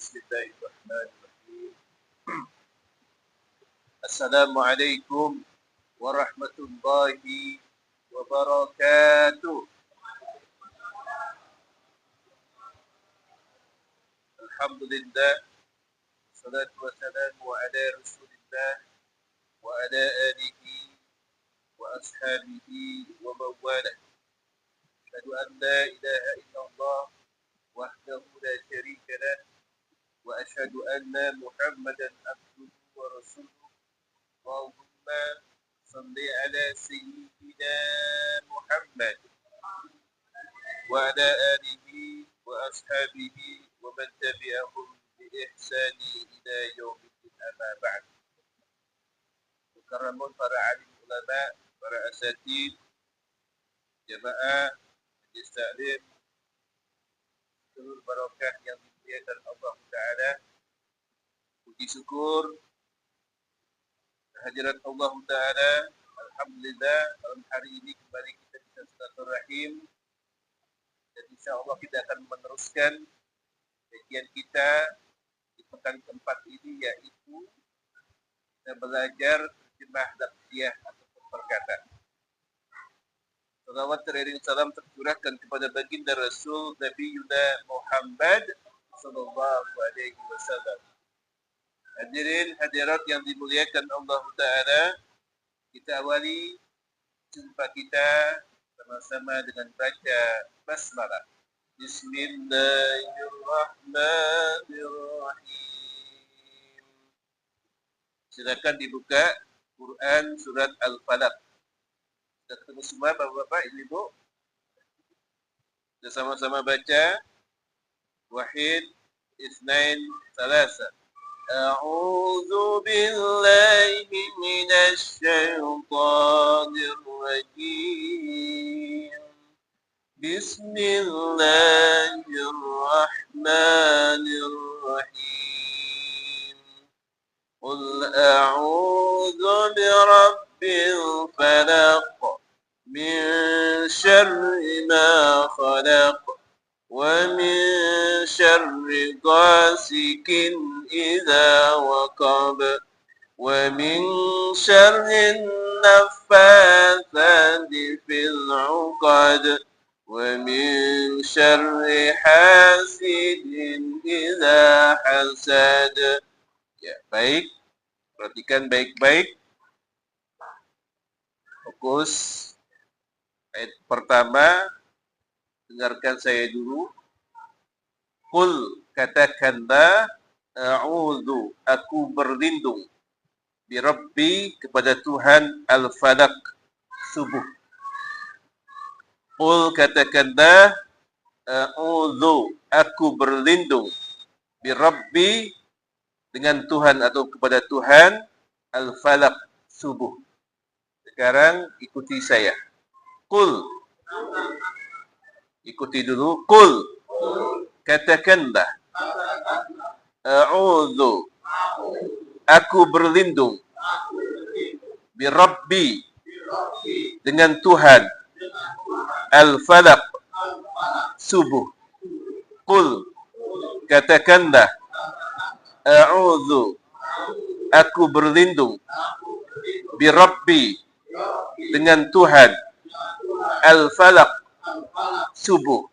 Bismillahirrahmanirrahim. Assalamualaikum warahmatullahi wabarakatuh. Alhamdulillah. Salatu wassalamu ala Rasulillah wa ala alihi wa ashabihi wa mawalah. Asyhadu an la ilaha illallah wahdahu la syarika lah wa asyhadu anna Muhammadan abduhu wa rasuluh. Allahumma salli ala sayyidina Muhammad wa ala alihi wa ashabihi wa man tabi'ahum bi ihsani ila yaumiddin, amma ba'd. Mukarramun para alim ulama, para asatid, jamaah majlis taklim, seluruh barakah yang dimuliakan Allah Ta'ala. Puji syukur kehadirat Allah Ta'ala. Alhamdulillah, malam hari ini kembali kita bisa silaturahim, dan insyaAllah kita akan meneruskan kajian kita di pekan keempat ini, yaitu kita belajar terjemah lafziah atau perkataan. Salawat teriring salam tercurahkan kepada baginda Rasul Nabi Yuna Muhammad sallallahu alaihi wasallam. Hadirin hadirat yang dimuliakan Allah Ta'ala, kita awali jumpa kita sama-sama dengan baca basmalah. Bismillahirrahmanirrahim. Silakan dibuka Quran surat Al-Falaq. Kita ketemu semua bapak-bapak, ibu-ibu. Kita sama-sama baca. Wahid, Isnain, Salasa. A'udzu billahi minasy syaithanir rajim. Bismillahirrahmanirrahim. Qul a'udzu birabbil falaq min syarri ma khalaq wa min syarri ghasikin idza waqab wa min syarri naffatsati fil 'uqad wa min syarri hasidin idza hasad. Ya, baik. Perhatikan baik-baik. Fokus. Ayat pertama, dengarkan saya dulu. Qul, katakanlah, a'udzu, aku berlindung, bi Rabbi, kepada Tuhan, al-falaq, subuh. Qul, katakanlah, a'udzu, aku berlindung, bi Rabbi, dengan Tuhan atau kepada Tuhan, al-falaq, subuh. Sekarang ikuti saya. Qul, ikuti dulu. Qul, katakanlah, a'udzu, aku berlindung, bi Rabbi, dengan Tuhan, al-falaq, subuh. Qul, katakanlah, a'udzu, aku berlindung, bi Rabbi, dengan Tuhan, al-falaq, subuh.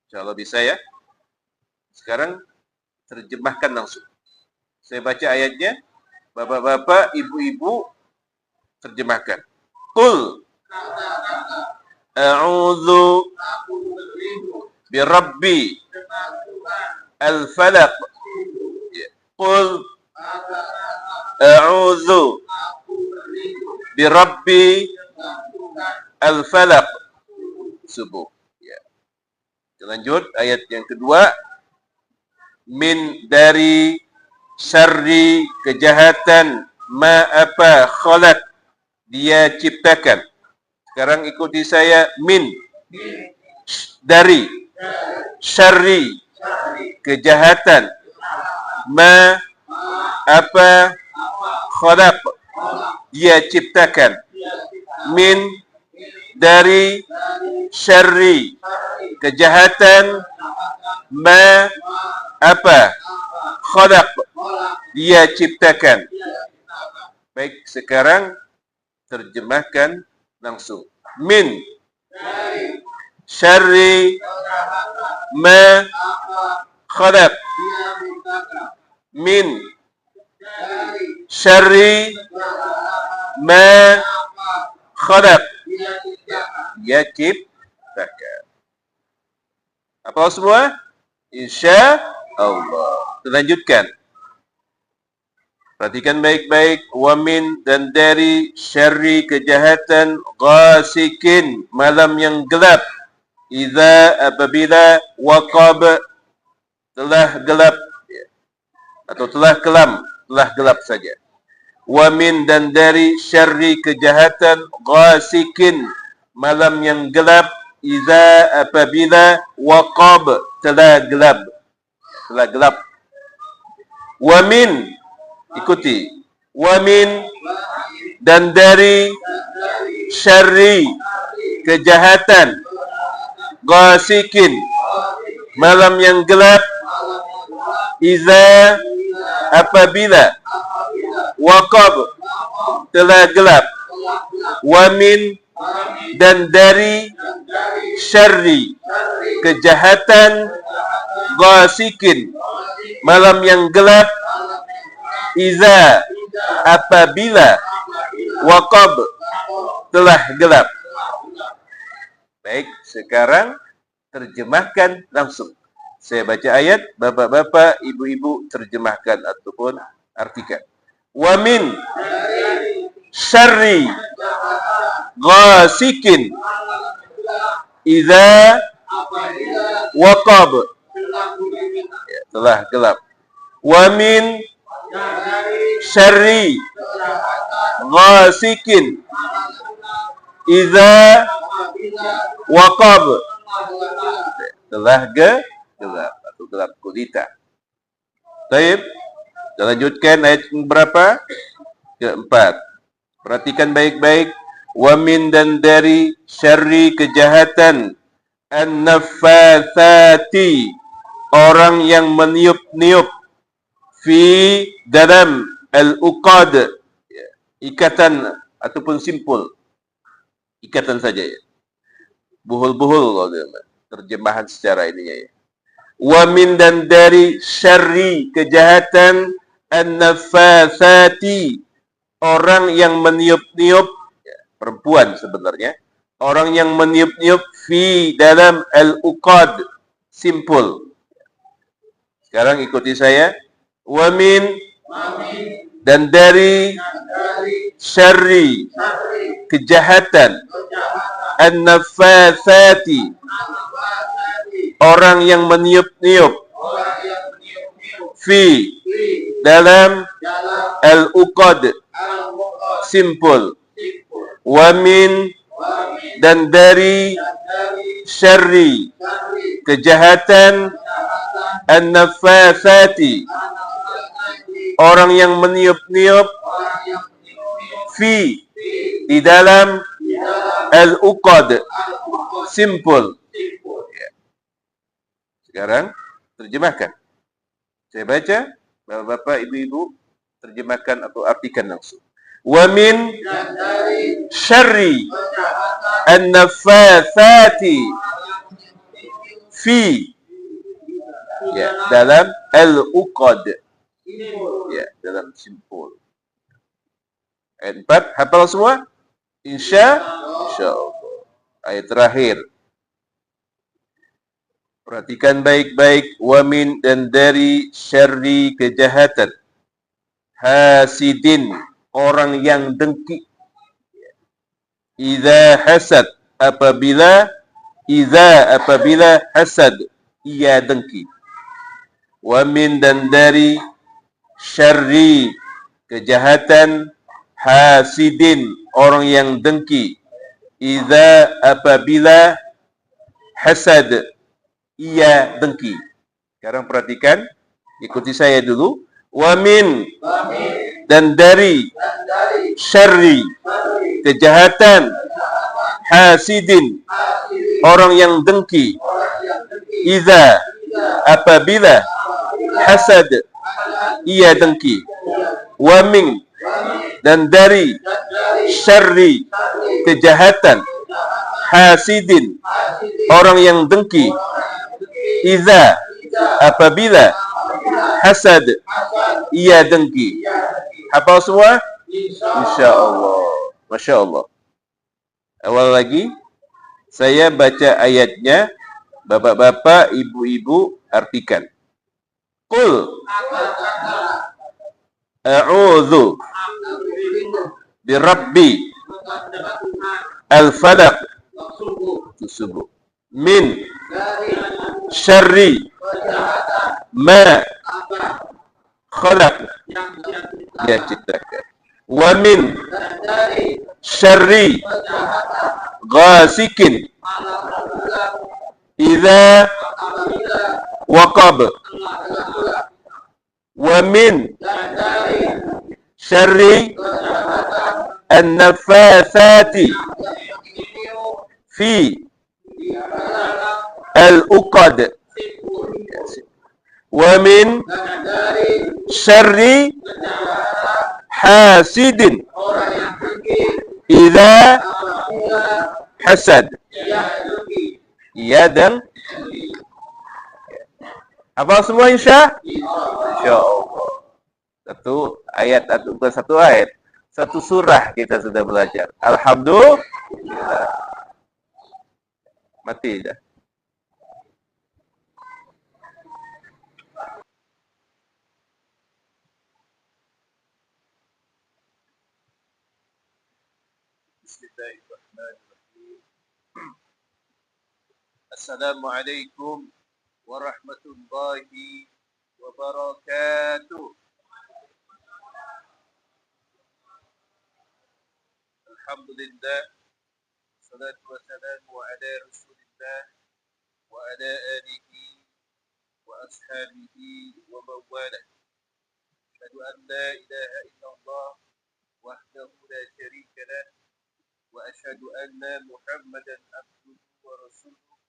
InsyaAllah bisa ya. Sekarang terjemahkan langsung. Saya baca ayatnya, bapak-bapak, ibu-ibu terjemahkan. Qul, a'udzu bi Rabbi al-falaq. Qul, a'udzu bi Rabbi al-falaq, subuh. Ya. Lanjut ayat yang kedua. Min, dari, syarri, kejahatan, ma, apa, khalaq, dia ciptakan. Sekarang ikuti saya. Min, dari, syarri, kejahatan, ma, apa, khalaq, dia ciptakan. Min, dari, syarri, kejahatan, ma apa? Khalaq, dia ciptakan. Baik, sekarang terjemahkan langsung. Min syarri ma khalaq. Min syarri ma khalaq, dia ciptakan. Apa semua? Insya Allah. Lanjutkan. Perhatikan baik-baik. Wa min, dan dari syarri kejahatan ghasikin, malam yang gelap. Iza, apabila waqab, telah gelap, atau telah kelam, telah gelap saja. Wa min, dan dari syarri kejahatan ghasikin, malam yang gelap. Iza, apabila waqab, telah gelap, telah gelap. Wa min, ikuti. Wa min, dan dari syarri kejahatan ghasikin, malam yang gelap. Iza, apabila waqab, telah gelap. Wa min, dan dari syarri kejahatan ghasikin, malam yang gelap. Iza, apabila waqab, telah gelap. Baik, sekarang terjemahkan langsung. Saya baca ayat, bapak-bapak, ibu-ibu terjemahkan ataupun artikan. Wa min syarri ghasikin iza waqab, ya, telah gelap. Wa min syarri ghasikin iza waqab, telah gelap atau gelap gulita. Baik, kita lanjutkan ayat berapa? Keempat. Perhatikan baik-baik. Wa min, dan dari syarri kejahatan an-naffatsati, orang yang meniup-niup, fi, dalam, al-uqad, ikatan ataupun simpul, ikatan saja ya. Buhul-buhul kalau terjemahan secara ininya ya. Wa min, dan dari syarri kejahatan an-naffatsati, orang yang meniup-niup, perempuan sebenarnya, orang yang meniup-niup, fi, dalam, al-uqad, simpul. Sekarang ikuti saya. Wa min, dan dari syarri kejahatan an-naffatsati, orang yang meniup-niup, fi, dalam, al-uqad, simpul. Wa min, dan dari syarri kejahatan an-naffatsati, orang yang meniup-niup, fi, di dalam, al-uqad, simpul. Sekarang terjemahkan. Saya baca, bapak-bapak, ibu-ibu terjemahkan atau artikan langsung. Wa min syarri an-naffatsati fi, ya, dalam al-uqad, ya, dalam simpul. Ayat 4, hafal semua? Insyaallah. Ayat terakhir. Perhatikan baik-baik. Wa min, dan dari syarri kejahatan hasidin, orang yang dengki. Iza hasad, apabila hasad, ia dengki. Wa min, dan dari syarri kejahatan hasidin, orang yang dengki. Iza, apabila hasad, ia dengki. Sekarang perhatikan, ikuti saya dulu. Wa min, dan dari syarri kejahatan hasidin, orang yang dengki. Iza, apabila hasad ia dengki, wa min dan dari syarri kejahatan hasidin orang yang dengki, iza apabila hasad ia dengki. Hafal semua? Insyaallah. Masya Allah. Awal lagi saya baca ayatnya, bapak-bapak, ibu-ibu artikan. Qul a'udzu birabbi al-falaq subuh min syarri ma khalaq dia ciptakan, wa min syarri ghasikin idza waqab, wa min syarri an-nafathati fi al-uqad, wa min syarri hasidin idza hasad. Iya dan apa semua insya Allah. Satu ayat atau bukan satu ayat, satu surah kita sudah belajar. Alhamdulillah. Mati dah. Bismillahirrahmanirrahim. Assalamualaikum warahmatullahi wabarakatuh. Alhamdulillah, salatu wassalamu ala rasulillah wa ala alihi wa ashabihi wa mawalah. Asyhadu an la ilaha illallah wahdahu la syarika lah wa asyhadu anna Muhammadan abduhu wa rasuluh.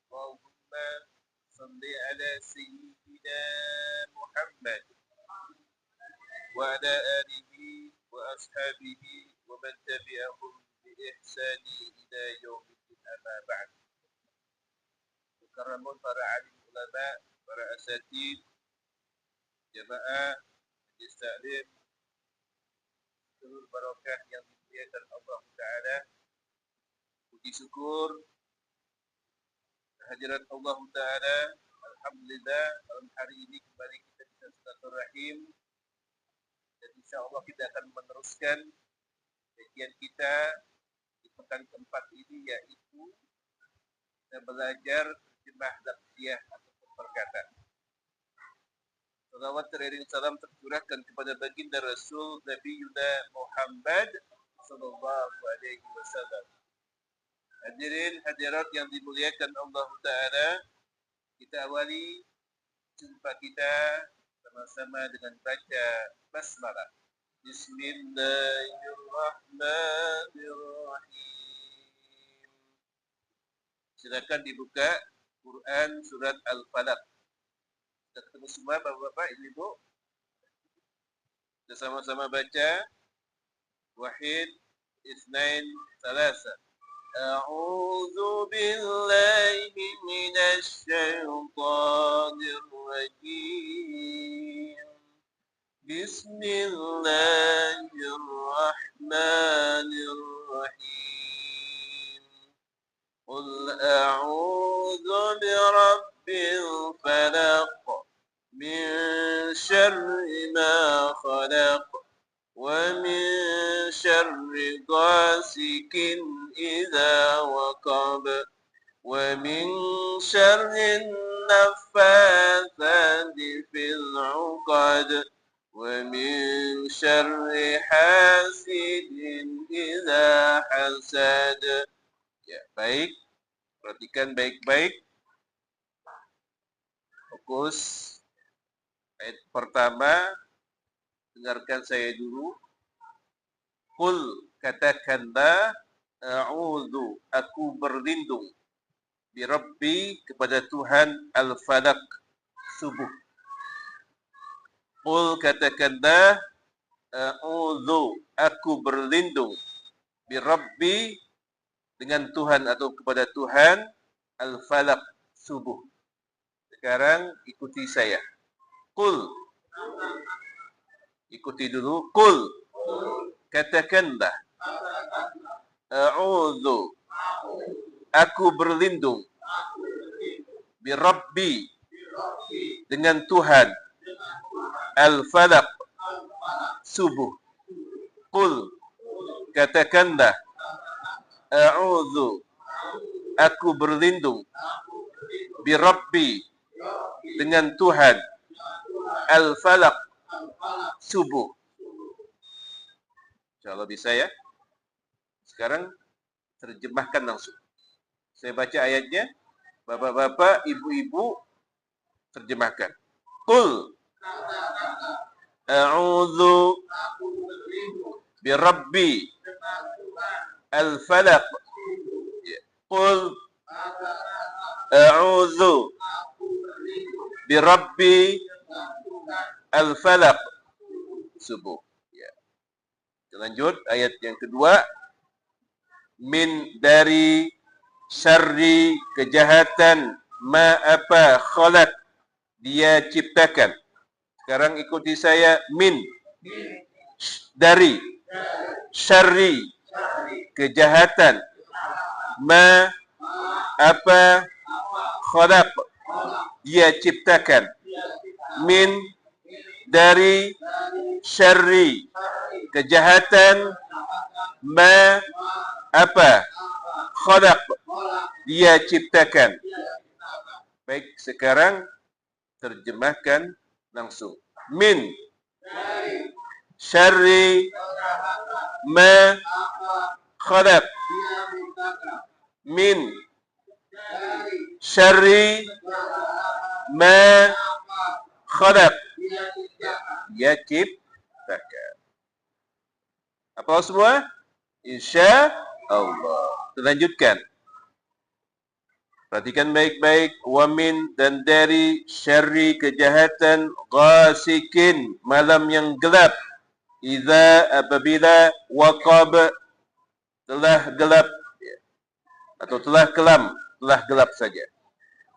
Allahumma salli ala sayyidina Muhammad wa ala alihi wa ashabihi wa man tabi'ahum bi ihsani ila yaumiddin, amma ba'd. Mukarramun para alim ulama, para asatid, jamaah majlis taklim, seluruh barakah yang dimuliakan Allah Ta'ala. Puji syukur kehadirat Allah Ta'ala. Alhamdulillah, malam hari ini kembali kita bisa silaturahim, dan insyaAllah kita akan meneruskan kajian kita di pekan keempat ini, yaitu kita belajar terjemah lafziah atau perkataan. Salawat teriring salam tercurahkan kepada baginda Rasul Nabi Yuda Muhammad sallallahu alaihi wasallam. Hadirin hadirat yang dimuliakan Allah Ta'ala, kita awali jumpa kita sama-sama dengan baca basmalah. Bismillahirrahmanirrahim. Silakan dibuka Quran surat Al-Falaq. Kita ketemu semua bapak-bapak, ibu-ibu. Kita sama-sama baca. Wahid, Isnain, Salasa. A'udzu billahi minasy syaithanir rajim. Bismillahirrahmanirrahim. Qul a'udzu birabbil falaq min syarri ma khalaq wa min syarri ghasikin idza waqab wa min syarri naffatsati fil 'uqad wa min syarri hasidin idza hasad. Ya, baik. Perhatikan baik-baik. Fokus. Ayat pertama, dengarkan saya dulu. Qul, katakanlah, a'udzu, aku berlindung, Birabbi, kepada Tuhan, al-falaq, subuh. Qul, katakanlah, a'udzu, aku berlindung, birabbi, dengan Tuhan atau kepada Tuhan, al-falaq, subuh. Sekarang ikuti saya. Qul, ikuti dulu. Qul, katakanlah, a'udzu, aku berlindung, birabbi, dengan Tuhan, al-falaq, subuh. Qul, katakanlah, a'udzu, aku berlindung, birabbi, dengan Tuhan, al-falaq, subuh. InsyaAllah bisa ya. Sekarang terjemahkan langsung. Saya baca ayatnya, bapak-bapak, ibu-ibu, terjemahkan. Qul, a'udzu birabbi al-falaq. Qul, a'udzu birabbi al-falaq, subuh. Ya. Lanjut ayat yang kedua. Min, dari, syarri, kejahatan, ma, apa, khalaq, dia ciptakan. Sekarang ikuti saya. Min, dari, syarri, kejahatan, ma, apa, khalaq, dia ciptakan. Min, dari, syarri, kejahatan, ma, apa, khalaq, dia ciptakan. Baik, sekarang terjemahkan langsung. Min, syarri, ma, khalaq. Min, syarri, ma, khalaq, dia ciptakan. Apa semua? Insya Allah. Lanjutkan. Perhatikan baik-baik. Wa min, dan dari, syarri, kejahatan, ghasikin, malam yang gelap, idza, apabila, waqab, telah gelap, atau telah kelam, telah gelap saja.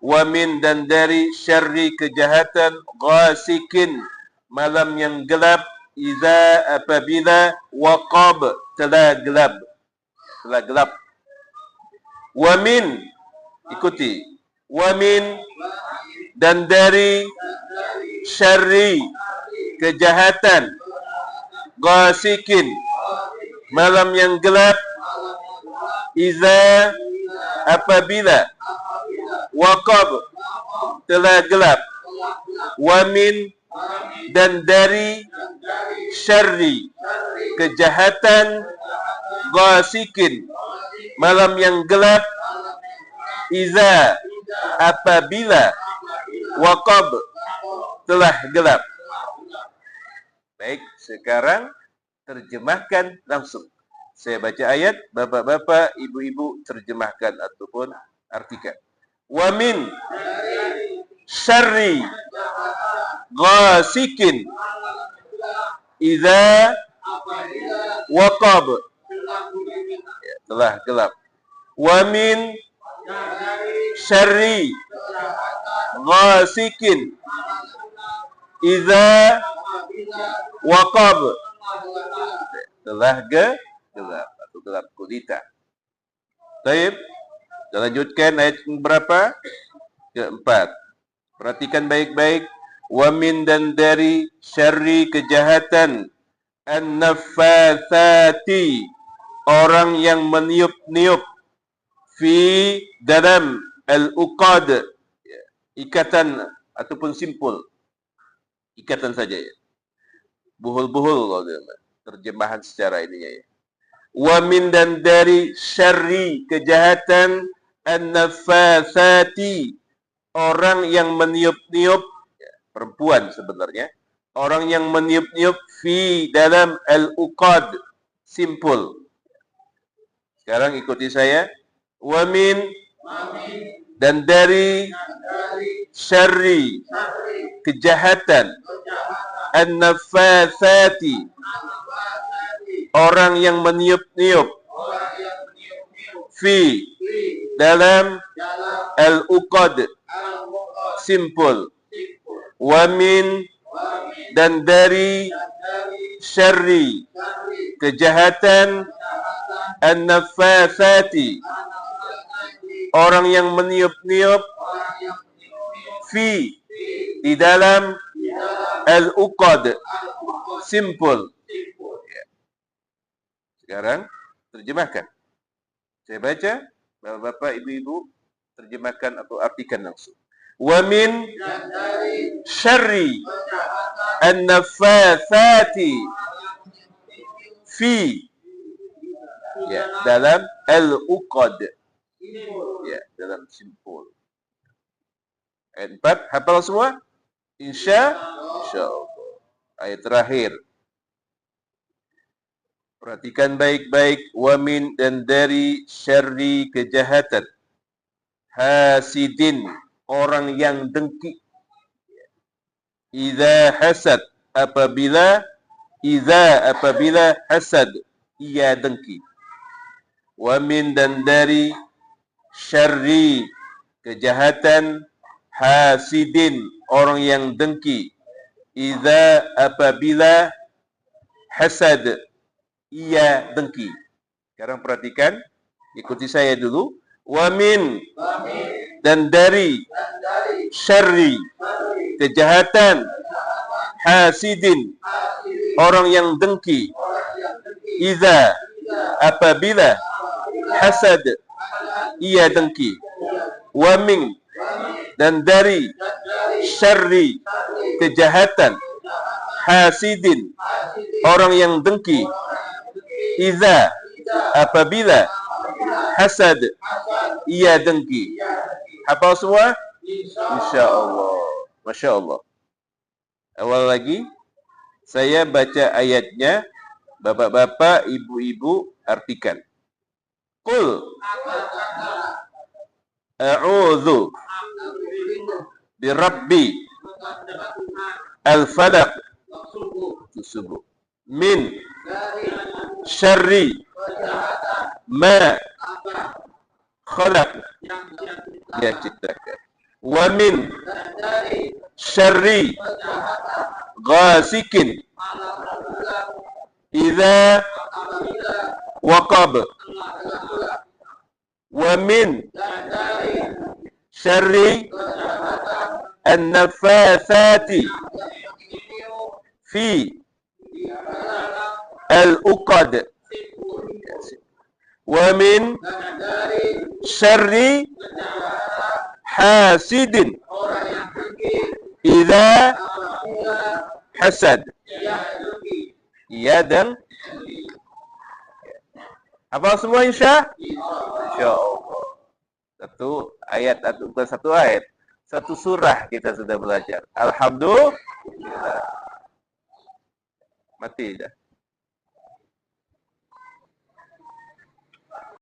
Wa min, dan dari, syarri, kejahatan, ghasikin, malam yang gelap, idza, apabila, waqab, telah gelap. Telah gelap. Wa min, ikuti. Wa min, dan dari, syarri, kejahatan, ghasikin, malam yang gelap, idza, apabila, waqab, telah gelap. Wa min, dan dari, syarri, kejahatan, ghasikin, malam yang gelap, idza, apabila, waqab, telah gelap. Baik, sekarang terjemahkan langsung. Saya baca ayat, bapak-bapak, ibu-ibu terjemahkan ataupun artikan. Wa min syarri ghasikin idza waqab, ya, telah gelap. Wa min syarri ghasikin idza waqab, telah gelap atau gelap gulita. Baik, kita lanjutkan ayat berapa? Keempat. Perhatikan baik-baik. Wa min, dan dari, syarri, kejahatan, an-naffatsati, orang yang meniup-niup, fi, dalam, al-uqad, ikatan ataupun simpul, ikatan saja ya. Buhul-buhul terjemahan secara ininya ya. Wa min, dan dari, syarri, kejahatan, an-naffatsati, orang yang meniup-niup, perempuan sebenarnya, orang yang meniup-niup, fi, dalam, al-uqad, simpul. Sekarang ikuti saya. Wa min, dan dari syarri kejahatan an-naffatsati orang yang meniup-niup fi dalam al-uqad simpul wa min dan dari syarri kejahatan an-naffatsati orang yang meniup-niup fi di dalam al-uqad simpul. Sekarang terjemahkan. Saya baca, bapak-bapak, ibu-ibu terjemahkan atau artikan langsung. Wa min syarri an-naffatsati fi ya dalam al-uqad ya dalam simpul. Ayat 4 hafal semua? Insyaallah. Ayat terakhir. Perhatikan baik-baik. Wa min dan dari syarri kejahatan hasidin orang yang dengki. Idza hasad apabila hasad ia dengki. Wa min dan dari syarri kejahatan hasidin orang yang dengki. Idza apabila hasad ia dengki. Sekarang perhatikan, ikuti saya dulu. Wa min dan dari syarri kejahatan hasidin orang yang dengki. Idza apabila hasad ia dengki. Wa min dan dari syarri kejahatan hasidin orang yang dengki. Idza apabila hasad ia dengki. Hafal semua? Insyaallah. Masya Allah. Awal lagi saya baca ayatnya, bapak-bapak, ibu-ibu artikan. Qul a'udzu birabbi al-falaq subuh min syarri ma khalaq dia ciptakan. Wa min syarri ghasikin idza waqab. Wa min syarri an-naffatsati fi al-uqad. Wa min syarri hasidin idza hasad. Ya dan apa semua insyaallah. Satu ayat atau bukan satu ayat, satu surah kita sudah belajar. Alhamdulillah. Mati dah.